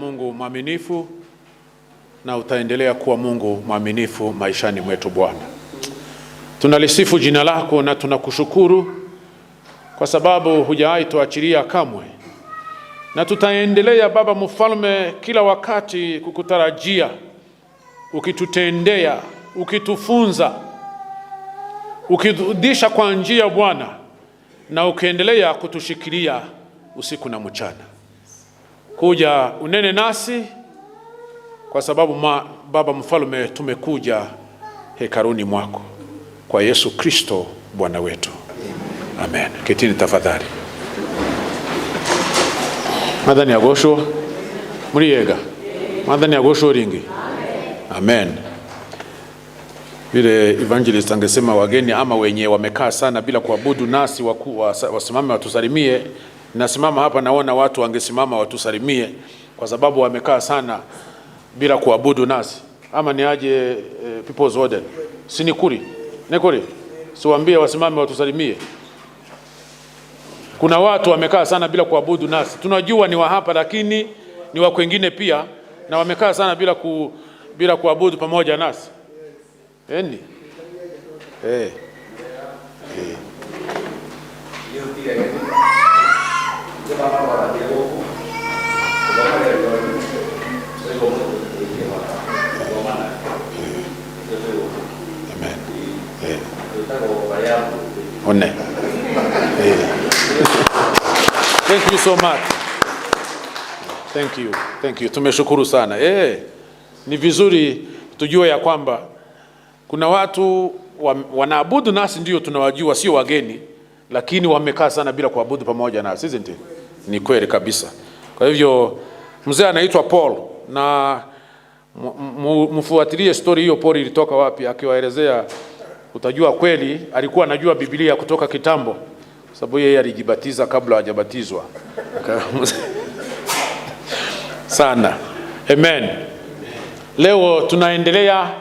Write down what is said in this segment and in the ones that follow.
Mungu mwaminifu na utaendelea kuwa Mungu mwaminifu maishani mwetu Bwana. Tunalisifu jina lako na tunakushukuru kwa sababu hujawahi tuachilia kamwe. Na tutaendelea Baba Mfalme kila wakati kukutarajia, ukitutendea, ukitufunza, ukirudisha kwa njia Bwana, na ukiendelea kutushikilia usiku na mchana. Kuja unene nasi kwa sababu Baba Mfalme tumekuja hekaruni mwako kwa Yesu Kristo Bwana wetu. Amen. Ketini tafadhali. Madhani agosho muriega. Madhani agosho ringi. Amen. Vile evangelist angesema wageni ama wenye wamekaa sana bila kuabudu nasi wasimame watusalimie. Nasimama hapa naona watu wangesimama watusalimie kwa sababu wamekaa sana bila kuabudu nasi. Ama ni aje people's order. Sinikuri. Nekuri. Siwaambie wasimame watusalimie. Kuna watu wamekaa sana bila kuabudu nasi. Tunajua ni wa hapa lakini ni wa kwingine pia na wamekaa sana bila kuabudu pamoja nasi. Endi. Amen. Thank you so much. Thank you. Tumeshukuru sana. Ni vizuri tujue ya kwamba kuna watu wanaabudu nasi ndio tunawajua sio wageni, lakini wamekaa sana bila kuabudu pamoja nasi, isn't it? Ni kweli kabisa. Kwa hivyo mzee anaitwa Paul na mfuatilie story hiyo Paul ilitoka wapi akiwaelezea, utajua kweli alikuwa anajua Biblia kutoka kitambo sababu yeye alijibatiza kabla hajabatizwa. Sana. Amen. Leo tunaendelea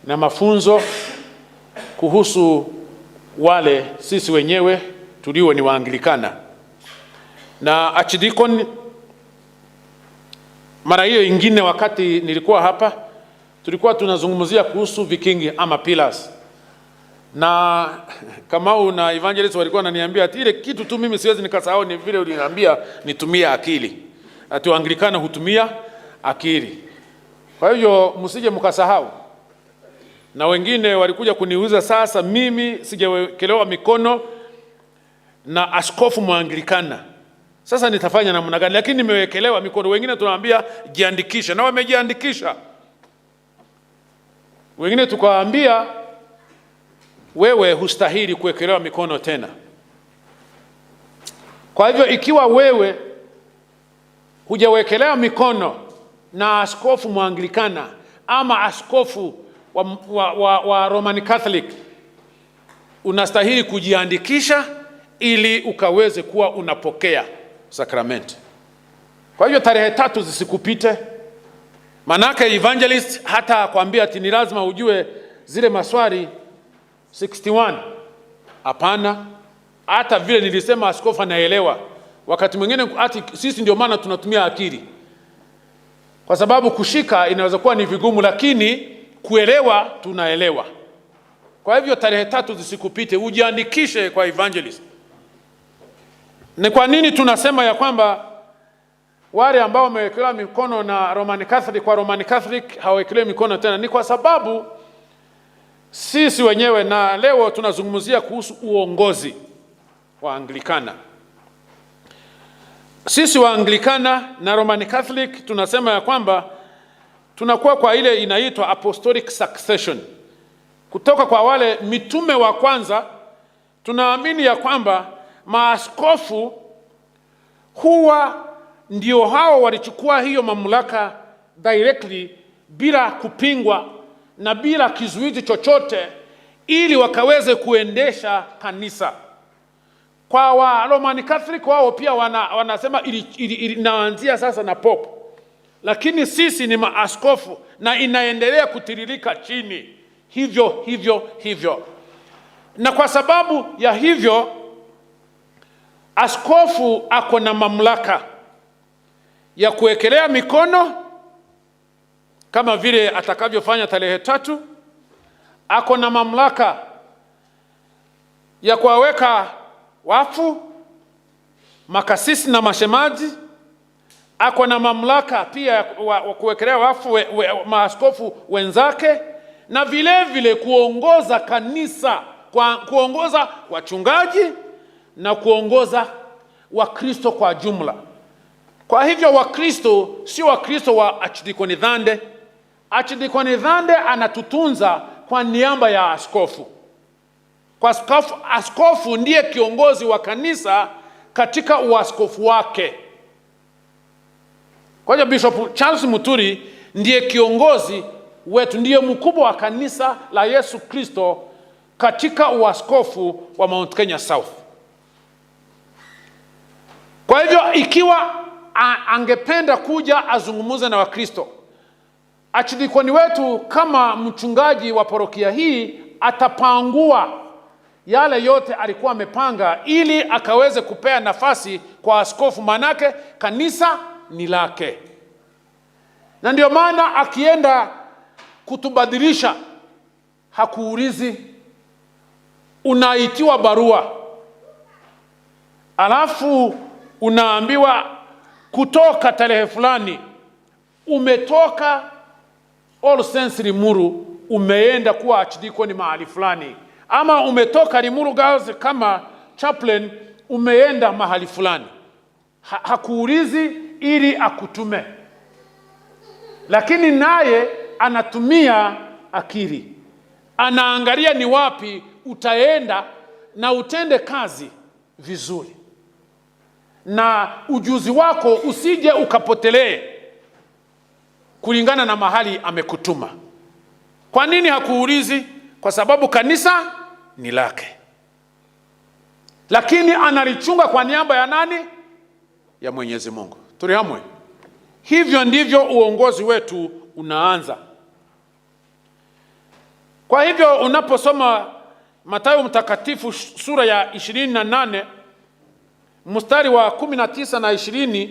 na mafunzo kuhusu wale sisi wenyewe tulio ni Waanglikana. Na Archdeacon mara hiyo ingine wakati nilikuwa hapa tulikuwa tunazungumzia kuhusu vikingi ama pillars. Na Kamau na evangelist walikuwa wananiambia ati ile kitu tu mimi siwezi nikasahau ni vile uliniambia nitumie akili. Ati Waanglikana hutumia akili. Kwa hiyo msije mkasahau. Na wengine walikuja kuniuliza sasa mimi sijawekelewa mikono na askofu Mwanglikana. Sasa nitafanya namna gani? Lakini nimewekelewa mikono. Wengine tunawaambia jiandikisha na wamejiandikisha. Wengine tukawaambia wewe hustahili kuwekelewa mikono tena. Kwa hivyo ikiwa wewe hujawekelewa mikono na askofu Mwanglikana ama askofu wa Roman Catholic, unastahili kujiandikisha ili ukaweze kuwa unapokea sakramenti. Kwa hivyo tarehe 3 zisikupite. Manake evangelist hata akwambia ati ni lazima ujue zile maswali 61. Hapana. Hata vile nilisema askofu anaelewa. Wakati mwingine ati sisi ndio maana tunatumia akili. Kwa sababu kushika inaweza kuwa ni vigumu lakini kuelewa tunaelewa. Kwa hivyo tarehe 3 zisikupite, ujiandikishe kwa evangelist. Ni kwa nini tunasema ya kwamba wale ambao wamewekelewa mikono na Roman Catholic kwa Roman Catholic hawawekelewi mikono tena? Ni kwa sababu sisi wenyewe, na leo tunazungumzia kuhusu uongozi wa Anglikana. Sisi wa Anglikana na Roman Catholic tunasema ya kwamba tunakuwa kwa ile inaitwa apostolic succession. Kutoka kwa wale mitume wa kwanza, tunaamini ya kwamba maaskofu huwa ndio hao walichukua hiyo mamlaka directly bila kupingwa na bila kizuizi chochote ili wakaweze kuendesha kanisa. Kwa wa Roman Catholic wao pia wanasema inaanzia sasa na Pope. Lakini sisi ni maaskofu na inaendelea kutiririka chini. Hivyo. Na kwa sababu ya hivyo, askofu ako na mamlaka ya kuwekelea mikono kama vile atakavyofanya tarehe 3. Ako na mamlaka ya kuwaweka wafu, makasisi na mashemaji. Ako na mamlaka pia kuwekelea wafu maaskofu wenzake, na vile vile kuongoza kanisa, kuongoza wachungaji na kuongoza Wakristo kwa jumla. Kwa hivyo Wakristo si Wakristo wa Archdiakoni Dhande. Archdiakoni Dhande anatutunza kwa niaba ya askofu. Kwa askofu ndiye kiongozi wa kanisa katika uaskofu wake. Kwa hiyo Bishop Charles Muturi ndiye kiongozi wetu, ndiye mkubwa wa kanisa la Yesu Kristo katika uaskofu wa Mount Kenya South. Kwa hivyo ikiwa angependa kuja azungumuze na Wakristo, Archdiakoni wetu kama mchungaji wa parokia hii atapangua yale yote alikuwa amepanga ili akaweze kupea nafasi kwa askofu, manake kanisa ni lake. Na ndio maana akienda kutubadilisha hakuulizi, unaitiwa barua alafu unaambiwa kutoka tarehe fulani umetoka All Saints Limuru umeenda kuwa Archdiakoni mahali fulani, ama umetoka Limuru Girls kama chaplain umeenda mahali fulani. Hakuulizi ili akutume, lakini naye anatumia akili, anaangalia ni wapi utaenda na utende kazi vizuri, na ujuzi wako usije ukapotelee kulingana na mahali amekutuma. Kwa nini hakuulizi? Kwa sababu kanisa ni lake, lakini analichunga kwa niaba ya nani? Ya Mwenyezi Mungu. Tuli hamwe. Hivyo ndivyo uongozi wetu unaanza. Kwa hivyo unaposoma Mathayo mtakatifu sura ya 28 mstari wa 19 na 20,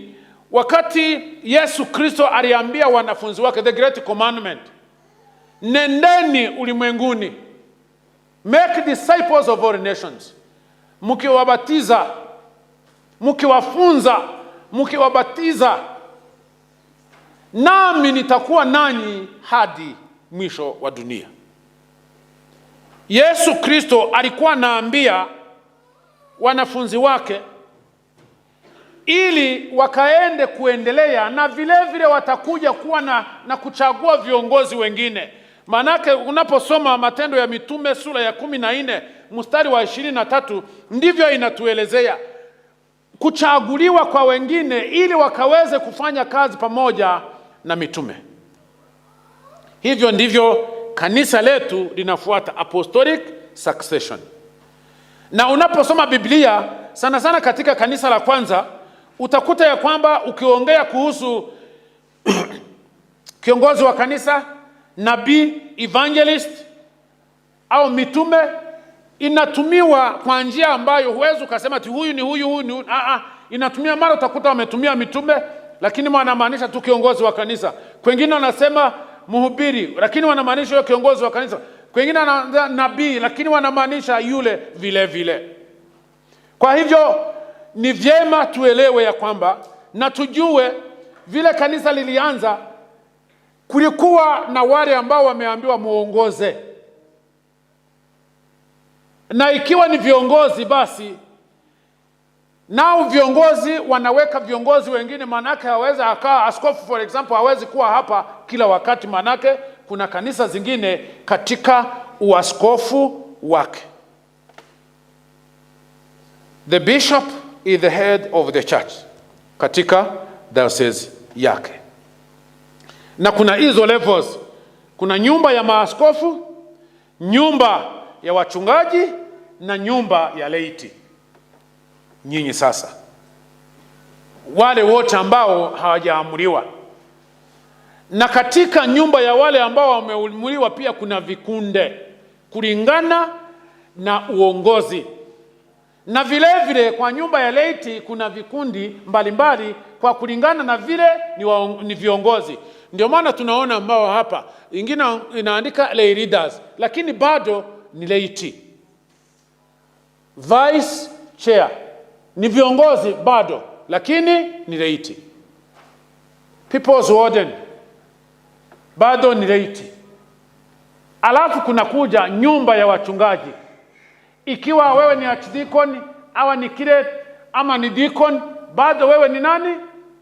wakati Yesu Kristo aliambia wanafunzi wake, the great commandment, nendeni ulimwenguni, make disciples of all nations, mkiwabatiza, mkiwafunza, mkiwabatiza, nami nitakuwa nanyi hadi mwisho wa dunia. Yesu Kristo alikuwa anaambia wanafunzi wake ili wakaende kuendelea, na vile vile watakuja kuwa na kuchagua viongozi wengine. Manake unaposoma Matendo ya Mitume sura ya 14 mstari wa 23, ndivyo inatuelezea kuchaguliwa kwa wengine ili wakaweze kufanya kazi pamoja na mitume. Hivyo ndivyo kanisa letu linafuata, apostolic succession. Na unaposoma Biblia sana sana katika kanisa la kwanza, utakuta ya kwamba ukiongea kuhusu kiongozi wa kanisa, nabii, evangelist au mitume, inatumiwa kwa njia ambayo huwezi ukasema ati huyu ni huyu. Inatumia, mara utakuta wametumia mitume lakini wanamaanisha tu kiongozi wa kanisa. Kwengine wanasema mhubiri lakini wanamaanisha yule kiongozi wa kanisa. Kwengine nabii lakini wanamaanisha yule vile vile. Kwa hivyo ni vyema tuelewe ya kwamba na tujue vile kanisa lilianza, kulikuwa na wale ambao wameambiwa muongoze. Na ikiwa ni viongozi, basi nao viongozi wanaweka viongozi wengine, manake hawezi akaa askofu for example hawezi kuwa hapa kila wakati, manake kuna kanisa zingine katika uaskofu wake. The bishop is the head of the church katika diocese yake. Na kuna hizo levels. Kuna nyumba ya maaskofu, nyumba ya wachungaji na nyumba ya laity. Nyinyi sasa wale wote ambao hawajaamuliwa. Na katika nyumba ya wale ambao wameamuliwa pia kuna vikunde kulingana na uongozi. Na vile vile kwa nyumba ya laity kuna vikundi mbalimbali kwa kulingana na vile ni viongozi. Ndio maana tunaona ambao hapa ingine inaandika lay leaders, lakini bado ni laity. Vice chair ni viongozi bado, lakini ni laity. People's warden bado ni laity. Alafu kuna kuja nyumba ya wachungaji. Ikiwa wewe ni archdeacon, au ni curate, ama ni deacon, bado wewe ni nani?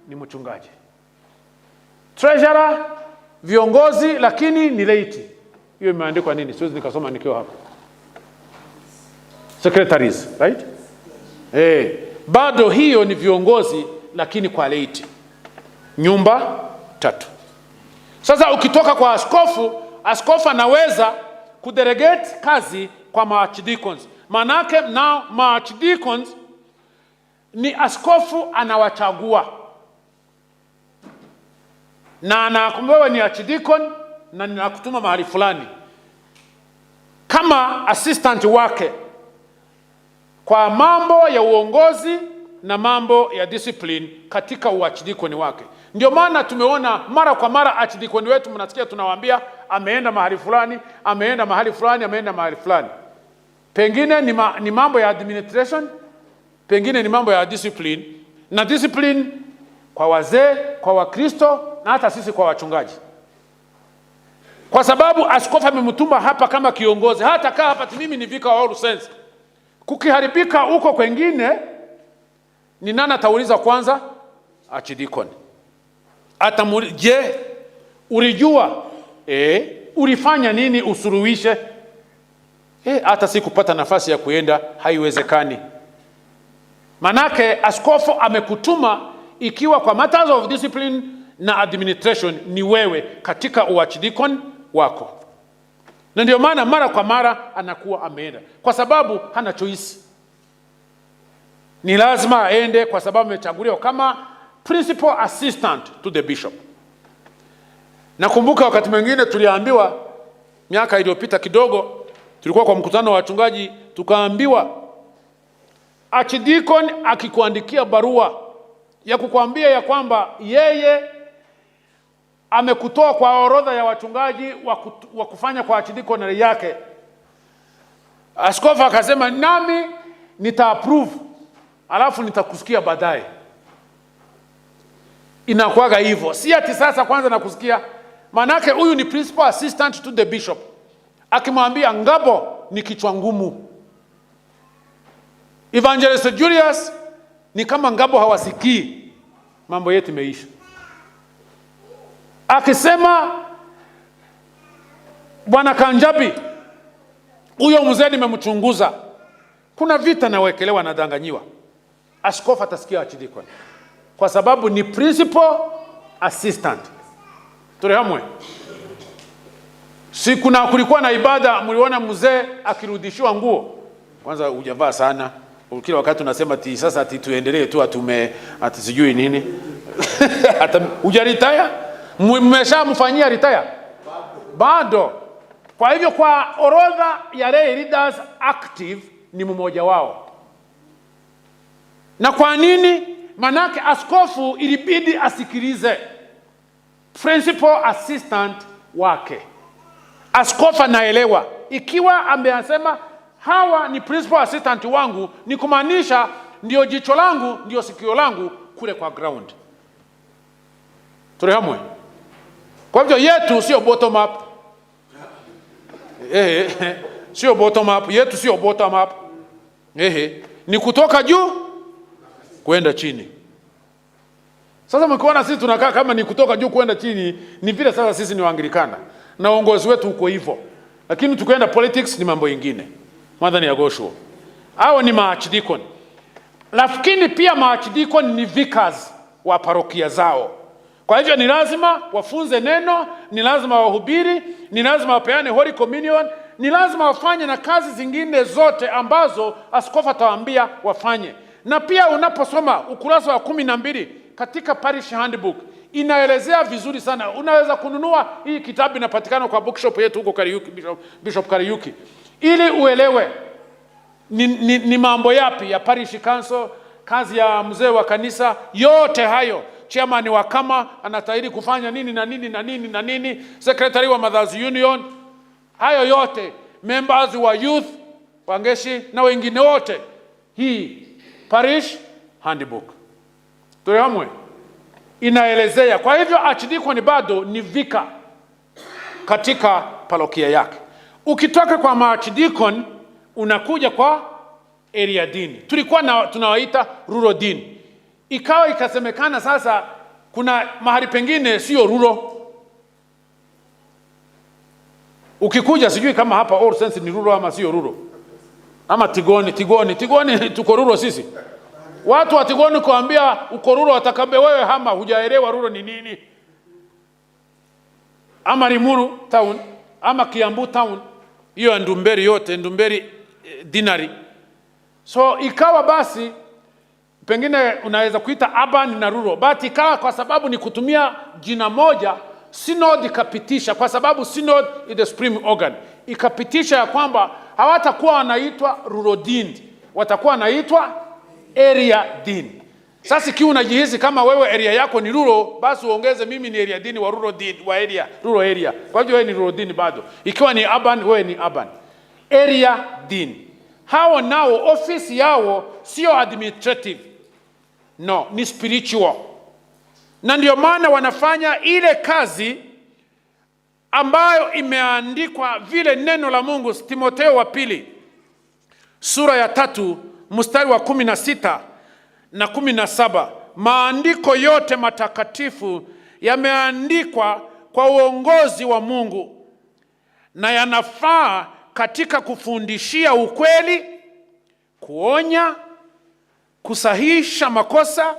Ni mchungaji. Treasurer, viongozi, lakini ni laity. Hiyo imeandikwa nini? Siwezi nikasoma nikiwa hapa. Secretaries, right? Bado hiyo ni viongozi, lakini kwa laity. Nyumba 3. Sasa ukitoka kwa askofu anaweza kudelegate kazi kwa archdeacons. Manake now archdeacons ni askofu anawachagua. Na anakumbewe ni archdeacon na ninakutuma mahali fulani kama assistant wake kwa mambo ya uongozi na mambo ya discipline katika uarchdeacon wake. Ndio maana tumeona mara kwa mara archdeacon wetu mnasikia tunawaambia ameenda mahali fulani, ameenda mahali fulani, ameenda mahali fulani. Pengine ni mambo ya administration, pengine ni mambo ya discipline, na discipline kwa wazee, kwa Wakristo, na hata sisi kwa wachungaji. Kwa sababu askofu amemtuma hapa kama kiongozi, hata kaa hapa mimi ni vicar wa all sense. Kukiharibika huko kwengine, ni nani atauliza kwanza? Archdeacon. Je, ulijua? Ulifanya nini usuruhishe? Hata si kupata nafasi ya kuenda haiwezekani. Manake askofu amekutuma ikiwa kwa matters of discipline na administration ni wewe katika uarchdeacon wako. Na ndio maana mara kwa mara anakuwa ameenda, kwa sababu hana choice. Ni lazima aende kwa sababu amechaguliwa kama principal assistant to the bishop. Nakumbuka wakati mwingine tuliambiwa miaka iliyopita kidogo, tulikuwa kwa mkutano wa wachungaji, tukaambiwa archdeacon akikuandikia barua ya kukwambia ya kwamba yeye amekutoa kwa orodha ya wachungaji wa kufanya kwa archdeacon yake, askofu akasema nami nita-approve, alafu nitakusikia baadaye. Inakuwaga hivyo. Si ati sasa kwanza nakusikia. Manake huyu ni principal assistant to the bishop. Akimwambia Ngabo ni kichwa ngumu, Evangelist Julius ni kama Ngabo hawasikii, mambo yetu imeisha. Akisema Bwana Kanjabi, huyo mzee nimemchunguza, kuna vita na wekelewa na danganyiwa, askofu atasikia archdeacon kwa sababu ni principal assistant. Turehamwe. Si kulikuwa na ibada, mliona mzee akirudishiwa nguo. Kwanza hujavaa sana. Kila wakati unasema sasa tuendelee tu ati sijui nini. Hata hujaritaya? Mmeshamfanyia retire? Bado. Kwa hivyo kwa orodha ya lay leaders active ni mmoja wao. Na kwa nini? Manake askofu ilibidi asikilize principal assistant wake. Askofu anaelewa ikiwa amesema hawa ni principal assistant wangu, ni kumaanisha ndio jicho langu, ndio sikio langu kule kwa ground. Turehamwe. Kwa hivyo yetu sio bottom up. Sio bottom up, yetu sio bottom up. Ni kutoka juu kwenda chini. Sasa mkiona sisi tunakaa kama ni kutoka juu kwenda chini, ni vile sasa sisi ni Waanglikana na uongozi wetu uko hivyo. Lakini tukienda politics ni mambo mengine. Madhani ya gosho. Hao ni archdeacon. Lakini pia archdeacon ni vicars wa parokia zao. Kwa hivyo ni lazima wafunze neno, ni lazima wahubiri, ni lazima wapeane Holy Communion, ni lazima wafanye na kazi zingine zote ambazo askofu atawaambia wafanye. Na pia unaposoma ukurasa wa 12 katika Parish Handbook inaelezea vizuri sana. Unaweza kununua hii kitabu, inapatikana kwa bookshop yetu huko Kariuki, Bishop Kariuki, ili uelewe Ni mambo yapi? Ya parish council, kazi ya mzee wa kanisa, yote hayo. Chairman wa kama anastahili kufanya nini na nini na nini na nini, secretary wa Mothers Union, hayo yote, members wa youth wangeshi na wengine wote. Hii parish handbook tulihamwe inaelezea. Kwa hivyo archdeacon bado ni vika katika parokia yake. Ukitoka kwa archdeacon unakuja kwa area dean. Tulikuwa tunawaita rural dean. Ikawa ikasemekana sasa kuna mahali pengine sio rural. Ukikuja sijui kama hapa All Saints ni rural ama sio rural. Ama Tigoni tuko rural sisi. Watu wa Tigoni kuambia uko rural watakambia wewe hama hujaelewa rural ni nini. Ama Limuru town, ama Kiambu town, hiyo Ndumberi yote, Ndumberi dinari. So ikawa basi pengine unaweza kuita urban na rural, but ikawa kwa sababu ni kutumia jina moja, synod ikapitisha, kwa sababu synod is the supreme organ, ikapitisha ya kwamba hawatakuwa wanaitwa rural dean, watakuwa wanaitwa area dean. Sasa ikiwa unajihisi kama wewe area yako ni rural, basi uongeze mimi ni area dean wa rural dean wa area, rural area. Kwa hiyo wewe ni rural dean bado. Ikiwa ni urban, wewe ni urban. Area dean. Hao nao office yao sio administrative. No, ni spiritual. Na ndio maana wanafanya ile kazi ambayo imeandikwa vile neno la Mungu, Timotheo wa pili sura ya 3 mstari wa 16 na 17. Maandiko yote matakatifu yameandikwa kwa uongozi wa Mungu na yanafaa katika kufundishia ukweli, kuonya, kusahihisha makosa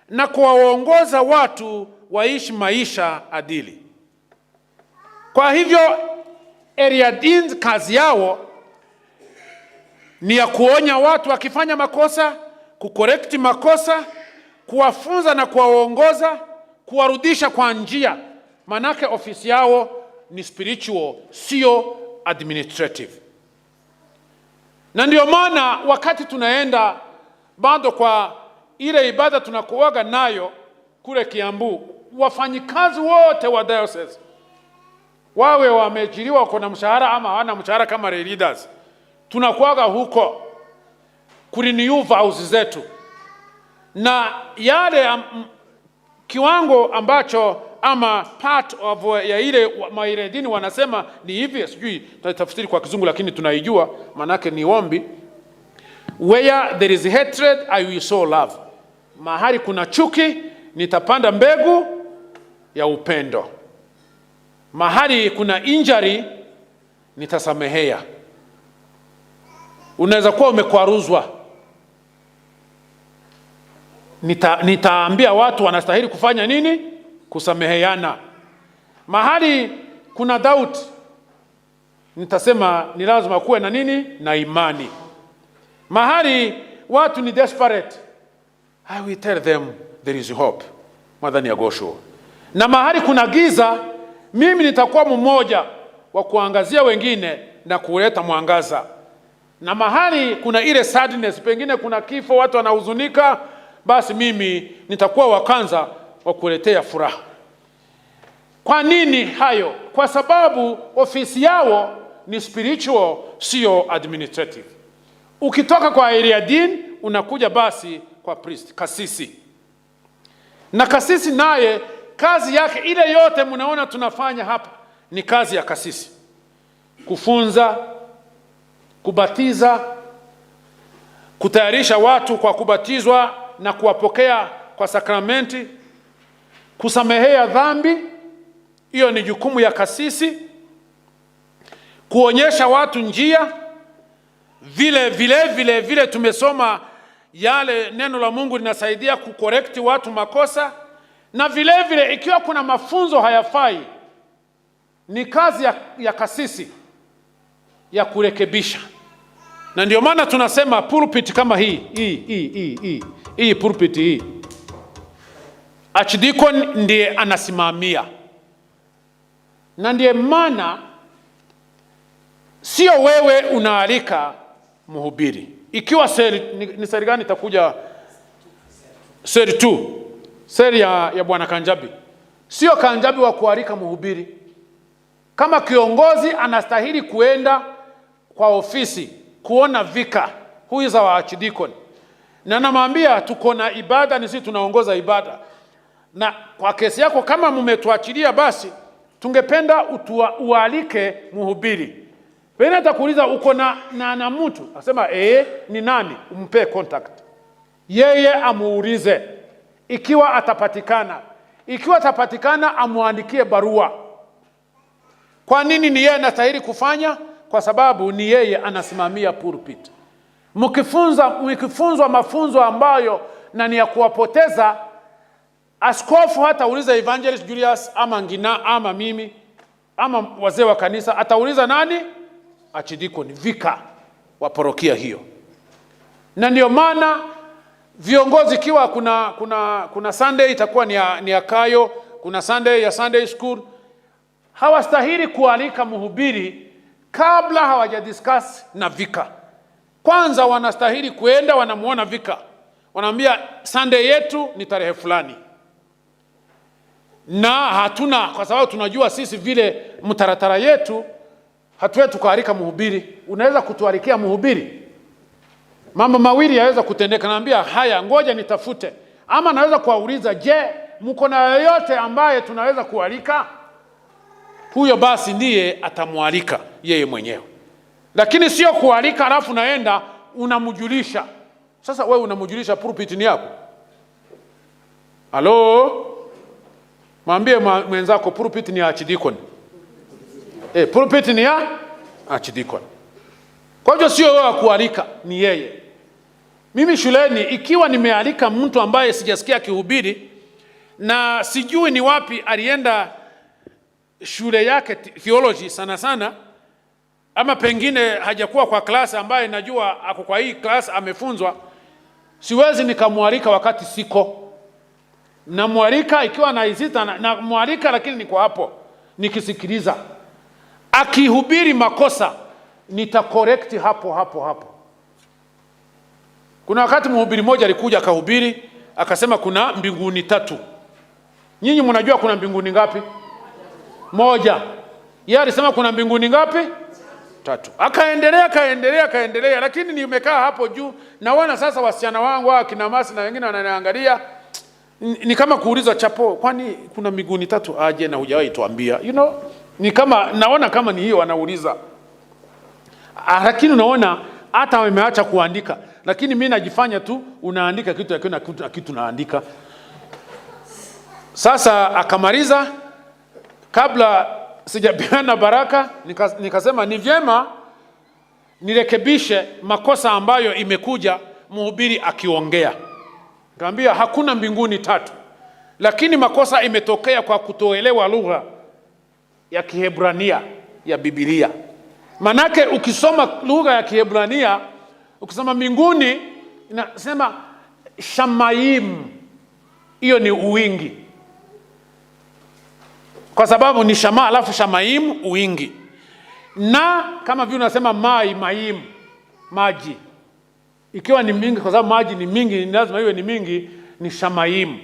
na kuwaongoza watu waishi maisha adili. Kwa hivyo area deans kazi yao ni ya kuonya watu wakifanya makosa, kucorrect makosa, kuwafunza na kuwaongoza, kuwarudisha kwa njia. Manake ofisi yao ni spiritual, sio administrative. Na ndio maana wakati tunaenda bado kwa ile ibada tunakuaga nayo kule Kiambu, wafanyikazi wote wa diocese, wawe wameajiriwa kuna mshahara ama hawana mshahara kama leaders, tunakuaga huko kurenew vows zetu. Na yale kiwango ambacho ama part of ya ile mairedini wanasema ni hivi, sijui tutafsiri kwa Kizungu lakini tunaijua manake ni ombi. Where there is hatred, I will sow love. Mahali kuna chuki, nitapanda mbegu ya upendo. Mahali kuna injury, nitasamehea. Unaweza kuwa umekwaruzwa, nitaambia watu wanastahili kufanya nini? Kusameheana. Mahali kuna doubt, nitasema ni lazima kuwe na nini? Na imani. Mahali watu ni desperate, I will tell them there is hope. Madhani ya Gosho. Na mahali kuna giza, mimi nitakuwa mmoja wa kuangazia wengine na kuleta mwangaza. Na mahali kuna ile sadness, pengine kuna kifo, watu wanahuzunika, basi mimi nitakuwa wa kwanza wa kuletea furaha. Kwa nini hayo? Kwa sababu ofisi yao ni spiritual, sio administrative. Ukitoka kwa area dean unakuja basi kwa priest, kasisi. Na kasisi naye kazi yake ile yote mnaona tunafanya hapa ni kazi ya kasisi. Kufunza, kubatiza, kutayarisha watu kwa kubatizwa na kuwapokea kwa sakramenti, kusamehea dhambi, hiyo ni jukumu ya kasisi. Kuonyesha watu njia, vile tumesoma yale neno la Mungu linasaidia kucorrect watu makosa. Na vile ikiwa kuna mafunzo hayafai, ni kazi ya kasisi ya kurekebisha. Na ndio maana tunasema pulpit kama hii pulpit hii, archdeacon ndiye anasimamia. Na ndiye maana sio wewe unaalika, mhubiri. Ikiwa seri ni seri gani itakuja? Seri 2. Seri ya Bwana Kanjabi. Sio Kanjabi wa kualika mhubiri. Kama kiongozi anastahili kuenda kwa ofisi kuona vika, huyu za archdeacon. Na namwambia tuko na ibada, ni sisi tunaongoza ibada. Na kwa kesi yako kama mmetuachilia, basi tungependa ualike mhubiri. Wewe atakuuliza uko na mtu, asema ni nani? Umpe contact. Yeye amuulize ikiwa atapatikana. Ikiwa atapatikana, amuandikie barua. Kwa nini ni yeye anastahili kufanya? Kwa sababu ni yeye anasimamia pulpit. Mkifunzwa mafunzo ambayo na ni ya kuwapoteza, askofu hata uliza Evangelist Julius ama Ngina ama mimi ama wazee wa kanisa, atauliza nani? Archdeacon, vika wa parokia hiyo. Na ndio maana viongozi, kiwa kuna Sunday itakuwa ni ya Kayo, kuna Sunday ya Sunday school, hawastahili kualika mhubiri kabla hawajadiscuss na vika. Kwanza wanastahili kuenda wanamuona vika, wanaambia Sunday yetu ni tarehe fulani. Na hatuna, kwa sababu tunajua sisi vile mtaratara yetu, hatuwezi kualika mhubiri. Unaweza kutualikia mhubiri? Mambo mawili yaweza kutendeka. Naambia haya, ngoja nitafute. Ama naweza kuwauliza, je, mko na yoyote ambaye tunaweza kualika? Huyo basi ndiye atamualika yeye mwenyewe. Lakini sio kualika alafu naenda unamjulisha. Sasa wewe unamjulisha pulpit ni yako? Halo? Mwambie mwenzako pulpit ni ya archdeacon. Pulpit ni ya archdeacon. Kwa hiyo sio wewe kualika, ni yeye. Mimi shuleni ikiwa nimealika mtu ambaye sijasikia kihubiri na sijui ni wapi alienda shule yake theology sana, ama pengine hajakuwa kwa klasi ambaye najua ako kwa hii klasi amefunzwa, siwezi nikamwalika wakati siko. Na mwalika ikiwa naizita na mwalika, lakini niko hapo nikisikiliza. Akihubiri makosa nitacorrect hapo. Kuna wakati mhubiri mmoja alikuja akahubiri akasema kuna mbinguni 3. Nyinyi mnajua kuna mbinguni ngapi? 1. Yeye alisema kuna mbinguni ngapi? 3. Akaendelea, lakini nimekaa hapo juu naona sasa wasichana wangu akina Masi na wengine wananiangalia, ni kama kuuliza chapo, kwani kuna mbinguni 3 aje na hujawahi tuambia? Ni kama naona kama ni hiyo anauliza. Lakini unaona hata wameacha kuandika, lakini mimi najifanya tu unaandika kitu naandika. Sasa akamaliza, kabla sijapeana baraka nikasema ni vyema nirekebishe makosa ambayo imekuja mhubiri akiongea. Nikamwambia hakuna mbinguni 3, lakini makosa imetokea kwa kutoelewa lugha ya Kiebrania ya Biblia. Manake ukisoma lugha ya Kiebrania, ukisoma mbinguni inasema shamayim, hiyo ni uwingi. Kwa sababu ni shama alafu shamayim uwingi. Na kama vile unasema mayim, maji. Ikiwa ni mingi, kwa sababu maji ni mingi, ni lazima iwe ni mingi, ni shamayim.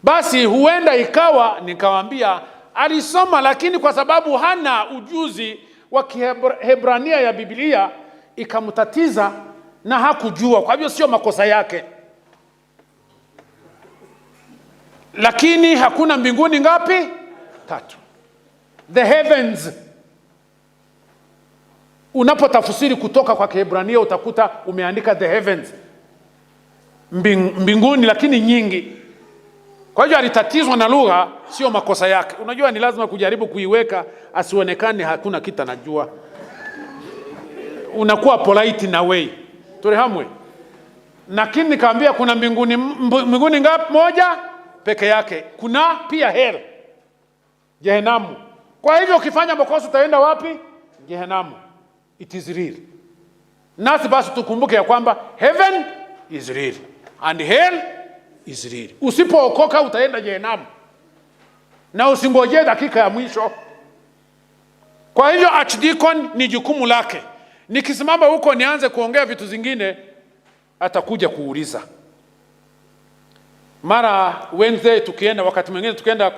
Basi huenda ikawa nikamwambia alisoma, lakini kwa sababu hana ujuzi wa Kiebrania ya Biblia ikamtatiza na hakujua. Kwa hivyo sio makosa yake. Lakini hakuna mbinguni ngapi? 3. The heavens. Unapotafsiri kutoka kwa Kiebrania utakuta umeandika the heavens, mbinguni, lakini nyingi. Kwa hiyo alitatizwa na lugha, sio makosa yake. Unajua ni lazima kujaribu kuiweka asionekane hakuna kitu anajua. Unakuwa polite na way. Turehamwe. Lakini nikamwambia kuna mbinguni ngapi? 1 peke yake. Kuna pia hell, Jehenamu. Kwa hivyo ukifanya makosa utaenda wapi? Jehenamu. It is real. Nasi basi tukumbuke ya kwamba heaven is real and hell is real. Usipookoka utaenda Jehenamu. Na usingojee dakika ya mwisho. Kwa hivyo archdeacon ni jukumu lake Nikisimama huko nianze kuongea vitu zingine, atakuja kuuliza. Mara Wednesday tukienda, wakati mwingine tukienda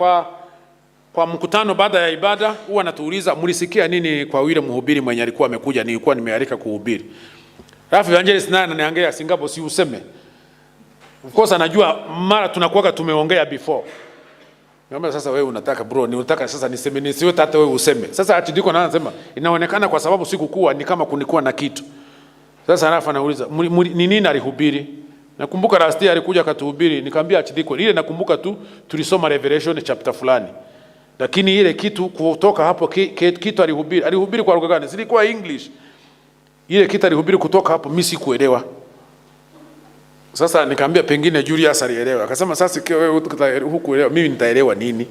kwa mkutano baada ya ibada, huwa anatuuliza mlisikia nini kwa yule mhubiri mwenye alikuwa amekuja, nilikuwa nimealika kuhubiri. Alafu evangelist naye ananiangalia, Singapore si useme. Of course anajua mara tunakuwa tumeongea before. Niambia sasa wewe unataka bro, ni unataka sasa niseme nisiwe hata wewe useme. Sasa atidiko na anasema inaonekana kwa sababu sikukuwa ni kama kunikuwa na kitu. Sasa alafu anauliza ni nini alihubiri? Nakumbuka last year alikuja akatuhubiri, nikamwambia atidiko ile nakumbuka tu tulisoma Revelation chapter fulani. Lakini ile kitu kutoka hapo kitu alihubiri kwa lugha gani? Silikuwa English. Ile kitu alihubiri kutoka hapo mimi sikuelewa. Sasa nikamwambia pengine Julius alielewa. Akasema sasa ikiwa wewe hukuelewa mimi nitaelewa nini?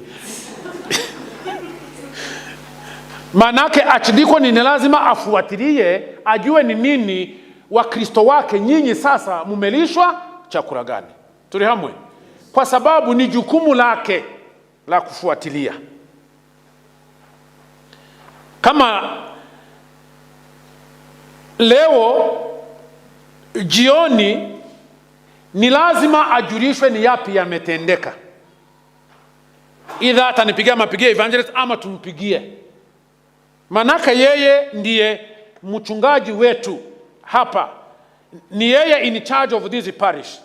Manake archdeacon ni lazima afuatilie, ajue ni nini Wakristo wake nyinyi sasa mumelishwa chakula gani. Tulihamwe. Kwa sababu ni jukumu lake la kufuatilia. Kama leo jioni ni lazima ajulishwe ni yapi yametendeka. Either atanipigia mapigia evangelist ama tumpigie. Manaka yeye ndiye mchungaji wetu hapa. Ni yeye in charge of this parish.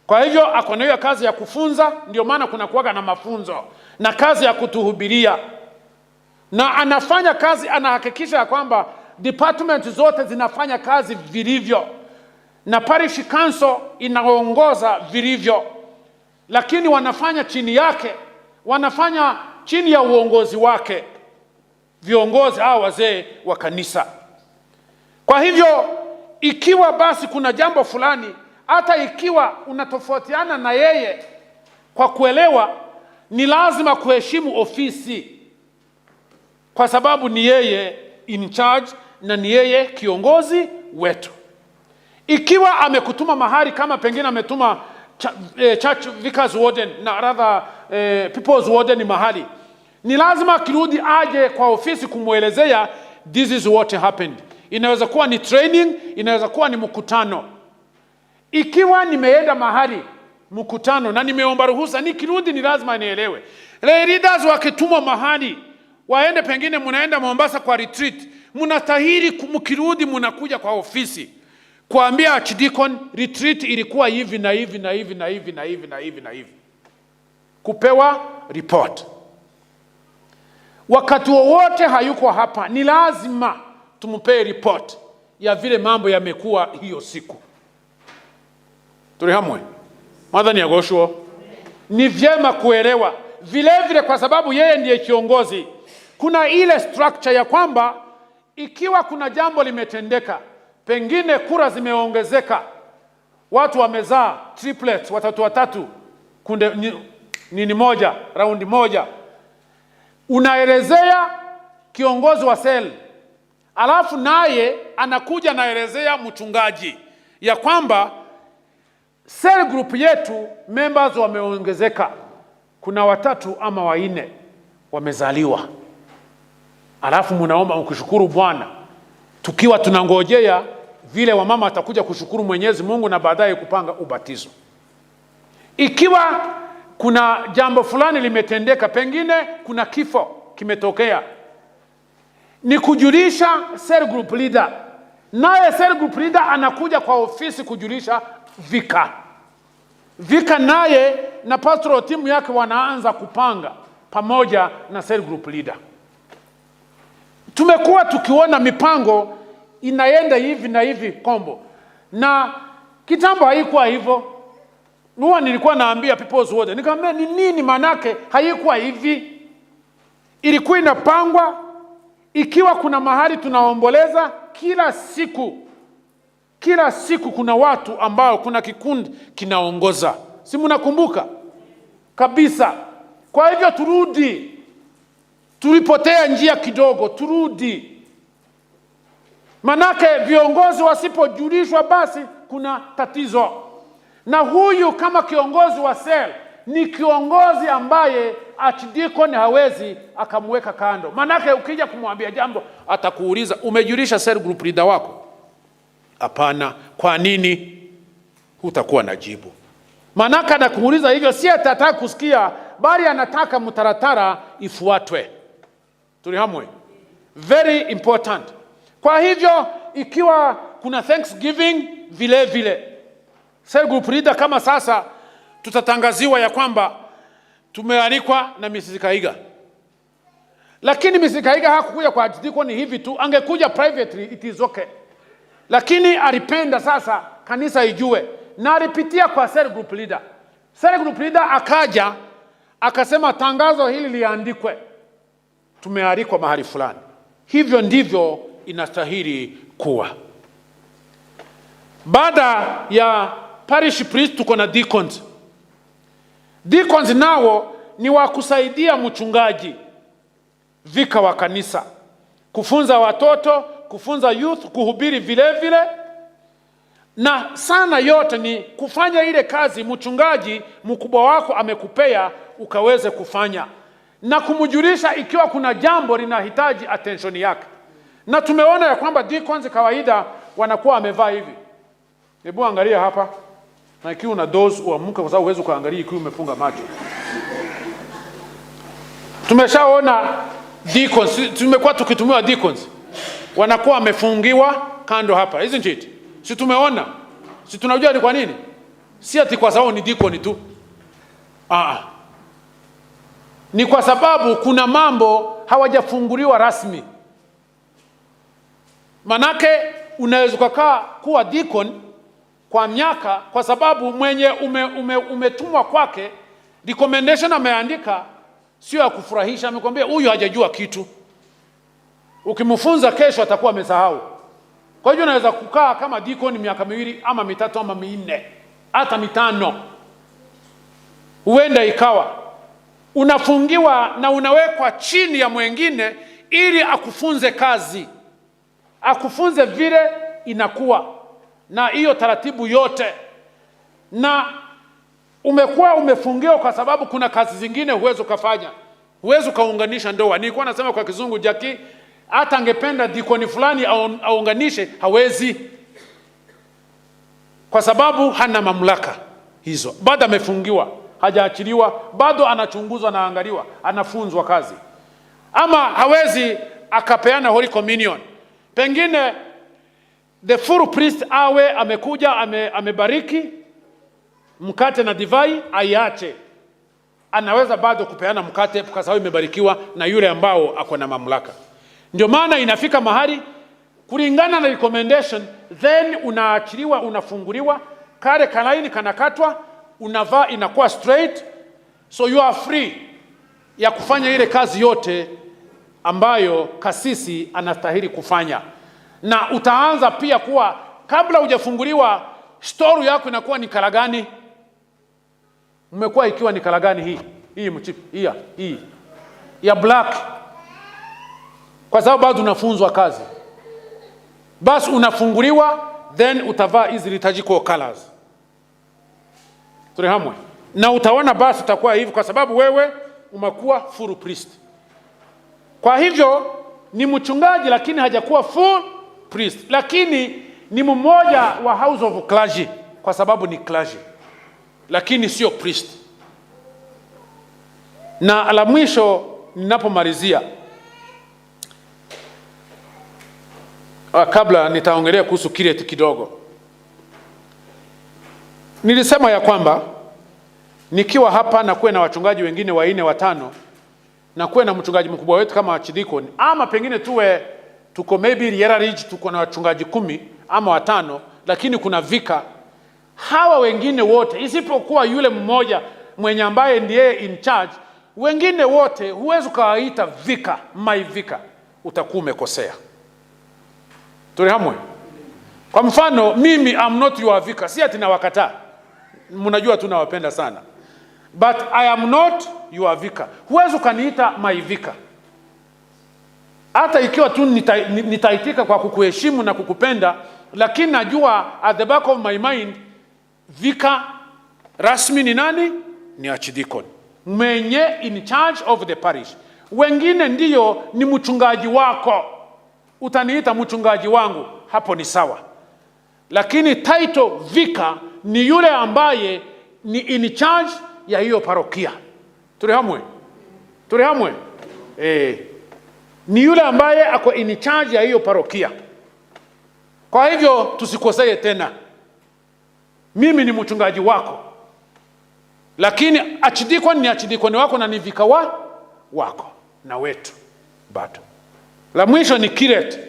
Kwa hivyo ako na hiyo kazi ya kufunza, ndio maana kuna kuwaga na mafunzo na kazi ya kutuhubiria. Na anafanya kazi, anahakikisha kwamba department zote zinafanya kazi vilivyo. Na parish council inaongoza vilivyo. Lakini wanafanya chini yake, wanafanya chini ya uongozi wake, viongozi au wazee wa kanisa. Kwa hivyo ikiwa basi kuna jambo fulani, hata ikiwa unatofautiana na yeye kwa kuelewa, ni lazima kuheshimu ofisi, kwa sababu ni yeye in charge na ni yeye kiongozi wetu. Ikiwa amekutuma mahali, kama pengine ametuma church vicars warden na rather people's warden mahali, ni lazima kirudi aje kwa ofisi kumuelezea this is what happened. Inaweza kuwa ni training, inaweza kuwa ni mkutano. Ikiwa nimeenda mahali mkutano na nimeomba ruhusa, nikirudi ni lazima nielewe. Leaders wakitumwa mahali, waende pengine mnaenda Mombasa kwa retreat, mnastahili mkirudi mnakuja kwa ofisi kuambia archdeacon retreat ilikuwa hivi na hivi na hivi na hivi na hivi na hivi na hivi. Kupewa report. Wakati wowote hayuko hapa, ni lazima tumpe report ya vile mambo yamekuwa hiyo siku. Tulihamwe. Madhani ya gosho. Ni vyema kuelewa. Vile vile kwa sababu yeye ndiye kiongozi, kuna ile structure ya kwamba ikiwa kuna jambo limetendeka, pengine kura zimeongezeka, watu wamezaa triplets, watatu, kunde nini moja, raundi moja, unaelezea kiongozi wa cell, alafu naye anakuja naelezea mchungaji ya kwamba cell group yetu members wameongezeka, kuna 3 ama 4 wamezaliwa. Alafu mnaomba mkushukuru Bwana, tukiwa tunangojea vile wamama atakuja kushukuru Mwenyezi Mungu na baadaye kupanga ubatizo. Ikiwa kuna jambo fulani limetendeka, pengine kuna kifo kimetokea, ni kujulisha cell group leader. Naye cell group leader anakuja kwa ofisi kujulisha vika naye na pastoral team yake wanaanza kupanga pamoja na cell group leader. Tumekuwa tukiona mipango inaenda hivi na hivi kombo. Na kitambo haikuwa hivyo. Nuwa nilikuwa naambia people's word, nikamwambia ni nini manake haikuwa hivi. Ilikuwa inapangwa, ikiwa kuna mahali tunaomboleza kila siku kuna watu ambao kuna kikundi kinaongoza. Si mnakumbuka? Kabisa. Kwa hivyo turudi. Tulipotea njia kidogo, turudi. Manake viongozi wasipojulishwa basi kuna tatizo. Na huyu kama kiongozi wa cell ni kiongozi ambaye archdeacon hawezi akamweka kando. Manake ukija kumwambia jambo atakuuliza, umejulisha cell group leader wako? Hapana. Kwa nini? Hutakuwa na jibu. Manake anakuuliza hivyo, si atataka kusikia, bali anataka mtaratara ifuatwe. Tulihamwe. Very important. Kwa hivyo ikiwa kuna Thanksgiving vile vile, cell group leader kama sasa tutatangaziwa ya kwamba tumealikwa na Mrs. Kaiga. Lakini Mrs. Kaiga hakukuja kwa archdeacon hivi tu, angekuja privately, it is okay. Lakini alipenda sasa kanisa ijue, na alipitia kwa cell group leader. Cell group leader akaja akasema tangazo hili liandikwe, tumealikwa mahali fulani. Hivyo ndivyo inastahili kuwa. Baada ya parish priest tuko na deacons. Deacons nao ni wa kusaidia mchungaji, vika wa kanisa, kufunza watoto, kufunza youth, kuhubiri vile vile, na sana yote ni kufanya ile kazi mchungaji mkubwa wako amekupea ukaweze kufanya, na kumjulisha ikiwa kuna jambo linahitaji attention yake. Na tumeona ya kwamba deacons kawaida wanakuwa wamevaa hivi. Hebu angalia hapa. Na ikiwa una doze uamka, kwa sababu huwezi kuangalia ikiwa umefunga macho. Tumeshaona deacons, tumekuwa tukitumiwa deacons, wanakuwa wamefungiwa kando hapa, isn't it? Si tumeona? Si tunajua ni kwa nini? Si ati kwa sababu ni deacon tu. Ni kwa sababu kuna mambo hawajafunguliwa rasmi. Manake unaweza kukaa kuwa deacon kwa miaka, kwa sababu mwenye umetumwa kwake recommendation ameandika sio ya kufurahisha, amekwambia huyu hajajua kitu. Ukimfunza kesho atakuwa amesahau. Kwa hiyo unaweza kukaa kama deacon miaka 2 ama 3 ama 4 hata 5. Huenda ikawa unafungiwa na unawekwa chini ya mwingine ili akufunze kazi, akufunze vile inakuwa na hiyo taratibu yote. Na umekuwa umefungiwa kwa sababu kuna kazi zingine huwezi kufanya. Huwezi kaunganisha ndoa. Nilikuwa nasema kwa kizungu, Jackie hata angependa deacon fulani aunganishe hawezi, kwa sababu hana mamlaka hizo. Bado amefungiwa, hajaachiliwa, bado anachunguzwa na angaliwa, anafunzwa kazi. Ama hawezi akapeana Holy Communion. Pengine the full priest awe amekuja amebariki mkate na divai, aiache. Anaweza bado kupeana mkate kwa sababu imebarikiwa na yule ambao ako na mamlaka. Ndio maana inafika mahali kulingana na recommendation, then unaachiliwa, unafunguliwa, kale kalaini kanakatwa, unavaa, inakuwa straight, so you are free ya kufanya ile kazi yote ambayo kasisi anastahili kufanya. Na utaanza pia kuwa, kabla hujafunguliwa, story yako inakuwa ni kala gani? Mmekuwa ikiwa ni kala gani hii mchipi, hii ya black, kwa sababu bado unafunzwa kazi. Basi unafunguliwa, then utavaa hizi liturgical colors. Tulihamwe. Na utaona basi utakuwa hivi kwa sababu wewe umekuwa full priest. Kwa hivyo ni mchungaji lakini hajakuwa full priest, lakini ni mmoja wa house of clergy kwa sababu ni clergy, lakini sio priest. Na la mwisho ninapomalizia, kabla nitaongelea kuhusu kireti kidogo, nilisema ya kwamba nikiwa hapa na kuwe na wachungaji wengine 4 5, na kuwe na mchungaji mkubwa wetu kama archdeacon, ama pengine tuko maybe Riera Ridge tuko na wachungaji 10 ama 5, lakini kuna vika. Hawa wengine wote isipokuwa yule mmoja mwenye ambaye ndiye in charge, wengine wote huwezi kawaita vika, my vika, utakuwa umekosea. Tulihamwe. Kwa mfano mimi I'm not your vika, si ati nawakataa. Mnajua tunawapenda sana. But I am not your vika. Huwezi kaniita my vika. Hata ikiwa tu nitaitika kwa kukuheshimu na kukupenda, lakini najua at the back of my mind vika rasmi ni nani? ni archdeacon, mwenye in charge of the parish. Wengine ndiyo ni mchungaji wako, utaniita mchungaji wangu, hapo ni sawa. Lakini title vicar ni yule ambaye ni in charge ya hiyo parokia. Turihamwe? Ni yule ambaye ako in charge ya hiyo parokia. Kwa hivyo tusikosee tena. Mimi ni mchungaji wako, lakini archdeacon ni archdeacon wako na ni vicar wako na wetu bado. La mwisho ni curate.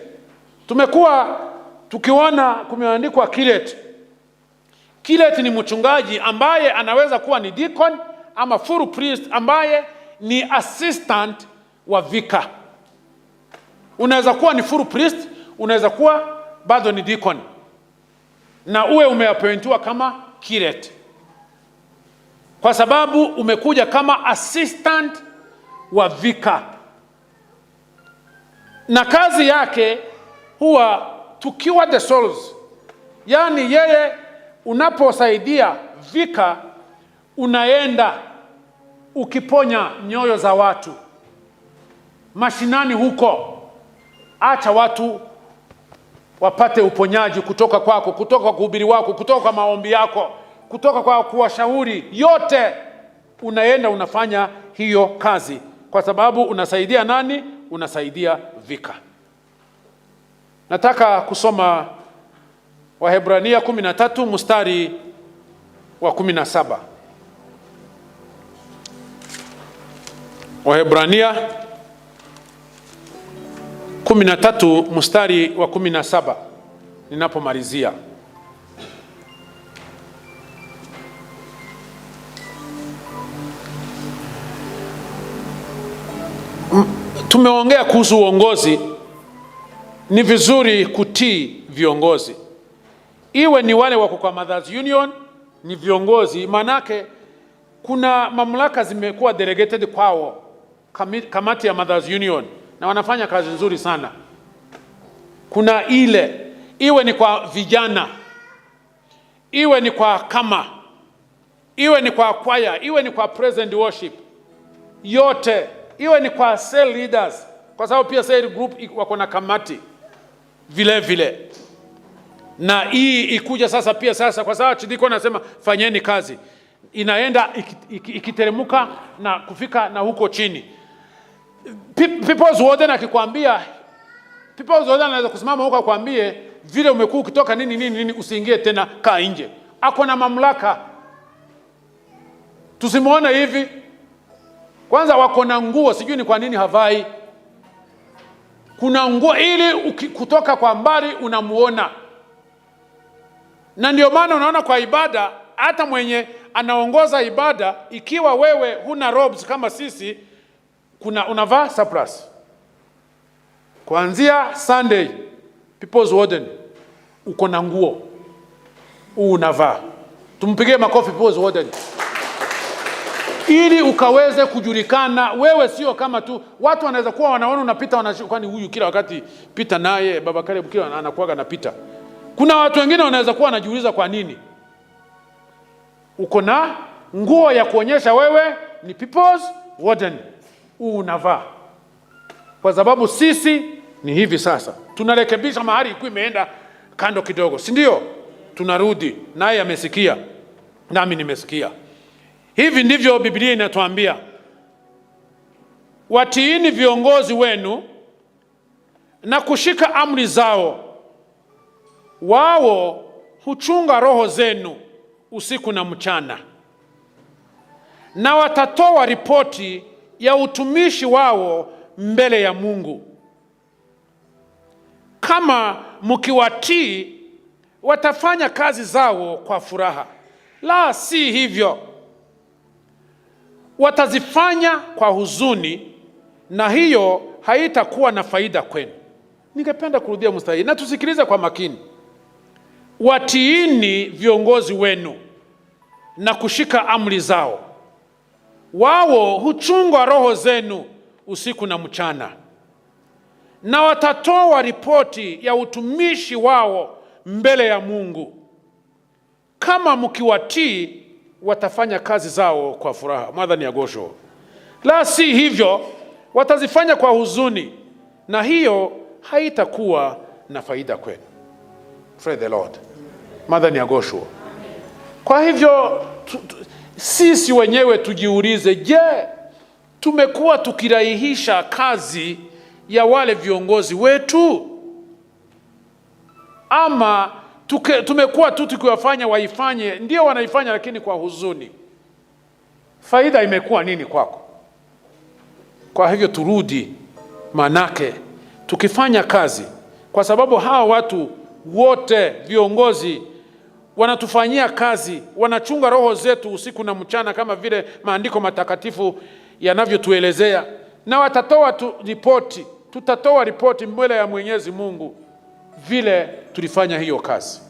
Tumekuwa tukiona kumeandikwa curate. Curate ni mchungaji ambaye anaweza kuwa ni deacon ama full priest ambaye ni assistant wa vicar. Unaweza kuwa ni full priest, unaweza kuwa bado ni deacon, na uwe umeappointiwa kama curate, kwa sababu umekuja kama assistant wa vicar. Na kazi yake huwa to cure the souls. Yani yeye unaposaidia vicar, unaenda ukiponya nyoyo za watu mashinani huko. Acha watu wapate uponyaji kutoka kwako, kutoka kwa kuhubiri wako, kutoka kwa maombi yako, kutoka kwa kuwashauri. Yote unaenda unafanya hiyo kazi, kwa sababu unasaidia nani? Unasaidia vicar. Nataka kusoma Waebrania 13 mstari wa 17. Waebrania 13 mstari wa 17 ninapomalizia. Tumeongea kuhusu uongozi. Ni vizuri kutii viongozi, iwe ni wale wako kwa Mothers Union, ni viongozi. Manake kuna mamlaka zimekuwa delegated kwao, kamati ya Mothers Union, na wanafanya kazi nzuri sana. Kuna iwe ni kwa vijana, iwe ni kwa kama, iwe ni kwa choir, iwe ni kwa present worship, yote, iwe ni kwa cell leaders, kwa sababu pia cell group wako na kamati vile vile. Na hii ikuja sasa pia sasa, kwa sababu chidiko nasema fanyeni kazi, inaenda ikiteremuka na kufika na huko chini. People's warden akikwambia, people's warden anaweza kusimama huko akwambie vile umekuwa ukitoka nini usiingie tena, kaa nje. Ako na mamlaka. Tusimuone hivi. Kwanza wako na nguo, sijui ni kwa nini havai. Kuna nguo ili kutoka kwa mbali unamuona. Na ndio maana unaona kwa ibada, hata mwenye anaongoza ibada, ikiwa wewe huna robes kama sisi, unavaa surplice. Kuanzia Sunday, people's warden, uko na nguo unavaa. Tumpigie makofi people's warden. Ili ukaweze kujulikana, wewe sio kama tu watu wanaweza kuwa wanaona unapita wanashika, kwani huyu kila wakati pita naye baba kale kila anakuaga anapita. Kuna watu wengine wanaweza kuwa wanajiuliza kwa nini. Uko na nguo ya kuonyesha wewe ni people's warden, unavaa. Kwa sababu sisi ni hivi sasa, tunarekebisha mahali ikuwa imeenda kando kidogo, si ndio? Tunarudi, naye amesikia, nami nimesikia. Hivi ndivyo Biblia inatuambia. Watiini viongozi wenu na kushika amri zao. Wao huchunga roho zenu usiku na mchana, na watatoa ripoti ya utumishi wao mbele ya Mungu. Kama mkiwatii, watafanya kazi zao kwa furaha. La si hivyo, watazifanya kwa huzuni, na hiyo haitakuwa na faida kwenu. Ningependa kurudia mstari na tusikilize kwa makini. Watiini viongozi wenu na kushika amri zao. Wao huchunga roho zenu usiku na mchana, na watatoa ripoti ya utumishi wao mbele ya Mungu. Kama mkiwatii, watafanya kazi zao kwa furaha. Mwathani agocwo. La si hivyo, watazifanya kwa huzuni, na hiyo haitakuwa na faida kwenu. Praise the Lord. Mwathani agocwo. Kwa hivyo sisi wenyewe tujiulize, je, tumekuwa tukirahihisha kazi ya wale viongozi wetu, ama tumekuwa tu tukiwafanya waifanye, ndio wanaifanya lakini kwa huzuni? Faida imekuwa nini kwako? Kwa hivyo turudi, manake tukifanya kazi, kwa sababu hawa watu wote viongozi wanatufanyia kazi, wanachunga roho zetu usiku na mchana, kama vile maandiko matakatifu yanavyotuelezea, na watatoa ripoti. Tutatoa ripoti mbele ya Mwenyezi Mungu vile tulifanya hiyo kazi.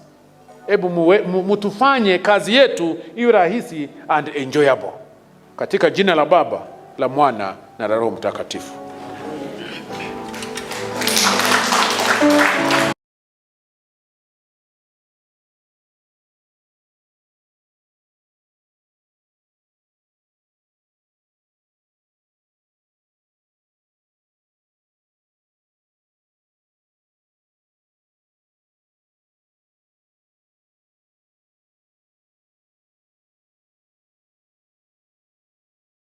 Hebu mutufanye kazi yetu iwe rahisi and enjoyable, katika jina la Baba, la Mwana na la Roho Mtakatifu.